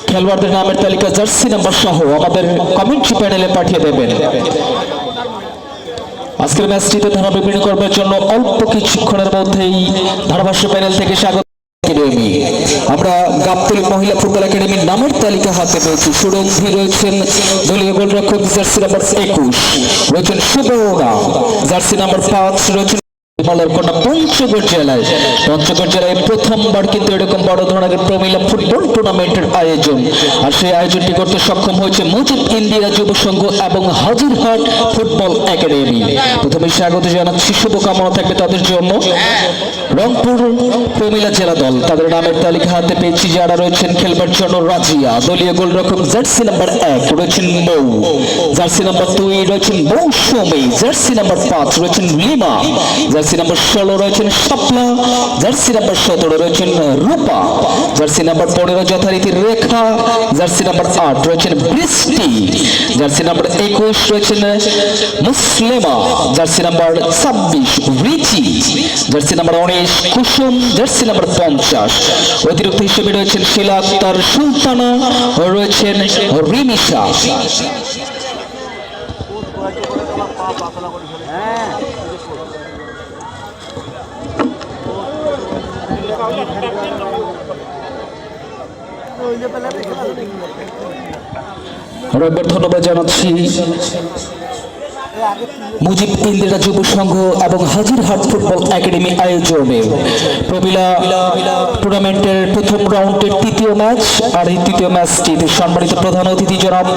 খেলোয়াড়দের নামের তালিকা জার্সি নাম্বার সহ আমাদের কমেন্ট্রি প্যানেলে পাঠিয়ে দেবেন। আজকের ম্যাচটিতে ধারাবিবরণী করবার জন্য অল্প কিছুক্ষণের মধ্যেই ধারাভাষ্য প্যানেল থেকে স্বাগত। আমরা গাবতলী মহিলা ফুটবল একাডেমির নামের তালিকা হাতে পেয়েছি। সুরঙ্গী রয়েছেন দলীয় গোলরক্ষক জার্সি নাম্বার 21, রয়েছেন সুবর্ণা জার্সি নাম্বার 5, রয়েছেন পঞ্চগড় জেলায় প্রথমবার কিন্তু এরকম বড় ধরনের প্রমিলা ফুটবল টুর্নামেন্টের আয়োজন, আর সেই আয়োজনটি করতে সক্ষম হয়েছে মুজিব ইন্ডিয়া যুব সংঘ এবং হাজিরহাট ফুটবল একাডেমি। প্রথমে স্বাগত জানাচ্ছি, শুভকামনা থাকবে তাদের জন্য। রংপুর প্রমিলা জেলা দল, তাদের নামের তালিকা হাতে পেয়েছি, যারা রয়েছেন খেলবার জন্য রাজিয়া দলীয় গোলরক্ষক জার্সি নাম্বার 1, রয়েছেন মৌ জার্সি নাম্বার 2, রয়েছেন মৌসুমী জার্সি নাম্বার 5, রয়েছেন লিমা জার্সি নাম্বার 16, রয়েছেন শাপলা জার্সি নাম্বার 17, রয়েছেন রূপা জার্সি নাম্বার 15, যথারীতি রেখা জার্সি নাম্বার 8, রয়েছেন বৃষ্টি জার্সি নাম্বার 21, রয়েছেন Muslima jersey number 26, Richi jersey number 19, Kusum jersey number 50, অতিরিক্ত হিসেবে রয়েছেন শিলা আক্তার সুলতানা, রয়েছেন রিমিশা। ধন্যবাদ জানাচ্ছি মুজিব ইন্দিরা যুব সংঘ এবং হাজিরহাট ফুটবল একাডেমি আয়োজনে প্রমিলা টুর্নামেন্টের প্রথম রাউন্ডের তৃতীয় ম্যাচ। আর এই তৃতীয় ম্যাচটিতে সম্মানিত প্রধান অতিথি জনাব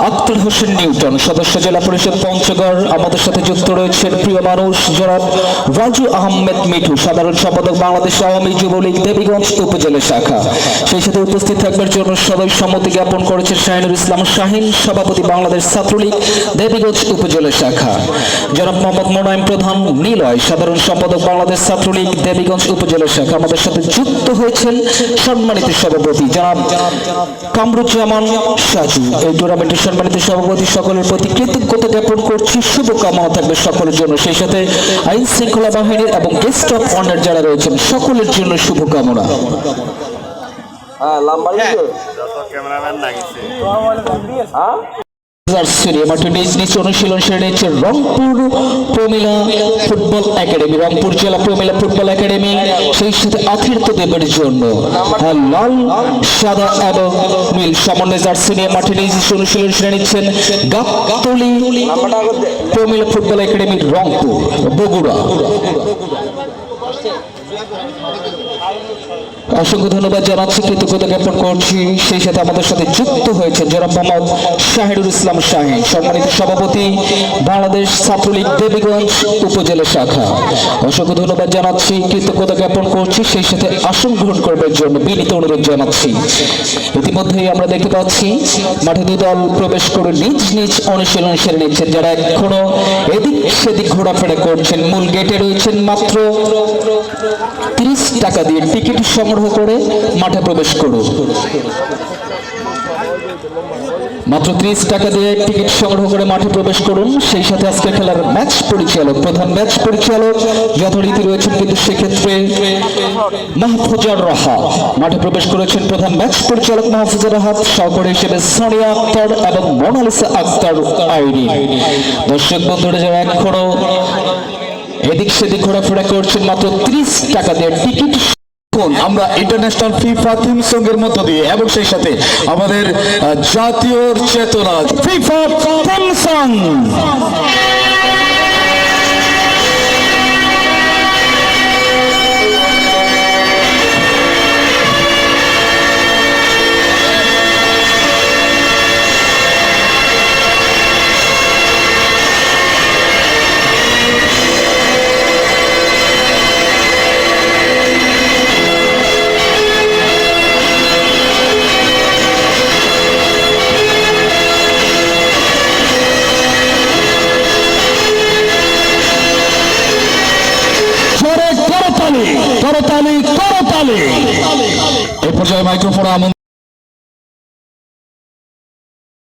আক্তার হোসেন নিউটন, সদস্য জেলা পরিষদ পঞ্চগড়। আমাদের সাথে যুক্ত রয়েছেন প্রিয় মানুষ জনাব রাজু আহমেদ মিঠু, সাধারণ সম্পাদক বাংলাদেশ আওয়ামী যুবলীগ দেবীগঞ্জ উপজেলা শাখা। সেই সাথে উপস্থিত থাকবার জন্য সদয় সম্মতি জ্ঞাপন করেছেন শাহিনুর ইসলাম শাহিন, সভাপতি বাংলাদেশ ছাত্রলীগ দেবীগঞ্জ উপজেলা শাখা। জনাব মোহাম্মদ মোনায়েম প্রধান নিলয়, সাধারণ সম্পাদক বাংলাদেশ ছাত্রলীগ দেবীগঞ্জ উপজেলা শাখা। আমাদের সাথে যুক্ত হয়েছেন সম্মানিত সভাপতি জনাব কামরুজ্জামান সাজু। এই টুর্নামেন্টের সম্মানিত সভাপতি, সকলের প্রতি কৃতজ্ঞতা জ্ঞাপন করছি, শুভকামনা থাকবে সকলের জন্য। সেই সাথে আইন শৃঙ্খলা বাহিনীর এবং গেস্ট অফ অনার যারা রয়েছেন সকলের জন্য শুভকামনা। অনুশীলন সেরে নিচ্ছে রংপুর প্রমিলা ফুটবল একাডেমি, রংপুর জেলা প্রমিলা ফুটবল একাডেমি। সেই সাথে আতিথ্য দেবের জন্য লাল সাদা এবং নীল সমন্বয় জার্সি নিয়ে মাঠে অনুশীলন সেরে নিচ্ছেন গাবতলী প্রমিলা ফুটবল একাডেমি রংপুর বগুড়া। অসংখ্য ধন্যবাদ জানাচ্ছি, কৃতজ্ঞতা জ্ঞাপন করছি। সেই সাথে আমাদের সাথে যুক্ত হয়েছে জনাব মোহাম্মদ শাহিনুর ইসলাম শাহিন, সম্মানিত সভাপতি বাংলাদেশ ছাত্রলীগ দেবীগঞ্জ উপজেলা শাখা। অসংখ্য ধন্যবাদ জানাচ্ছি, কৃতজ্ঞতা জ্ঞাপন করছি। সেই সাথে আসন গ্রহণ করবার জন্য বিনীত অনুরোধ জানাচ্ছি। ইতিমধ্যেই আমরা দেখতে পাচ্ছি মাঠে দুই দল প্রবেশ করে নিজ নিজ অনুশীলন সেরে নিচ্ছেন। যারা এখনো এদিক সেদিক ঘোরাফেরা করছেন, মূল গেটে রয়েছেন মাত্র 30 টাকা দিয়ে টিকিট সংগ্রহ করে মাঠে প্রবেশ করুন। মাত্র 30 টাকা দিয়ে টিকিট সংগ্রহ করে মাঠে প্রবেশ করুন। সেই সাথে আজকে খেলার ম্যাচ পরিচালক, প্রধান ম্যাচ পরিচালক যথারীতি রয়েছেন, কিন্তু সেক্ষেত্রে মাহফুজার রাহাত মাঠে প্রবেশ করেছেন। প্রধান ম্যাচ পরিচালক মাহফুজার রাহাত, সহকারী হিসেবে সোনিয়া আক্তার এবং মোনালিসা আক্তার আইরি। দর্শক বন্ধুরা যারা এখনো এদিক সেদিক ঘোরাফেরা করছেন, মাত্র 30 টাকা দিয়ে টিকিট। আমরা ইন্টারন্যাশনাল ফিফা থিম সঙ্গের মধ্য দিয়ে এবং সেই সাথে আমাদের জাতীয় চেতনা ফিফা থিম সং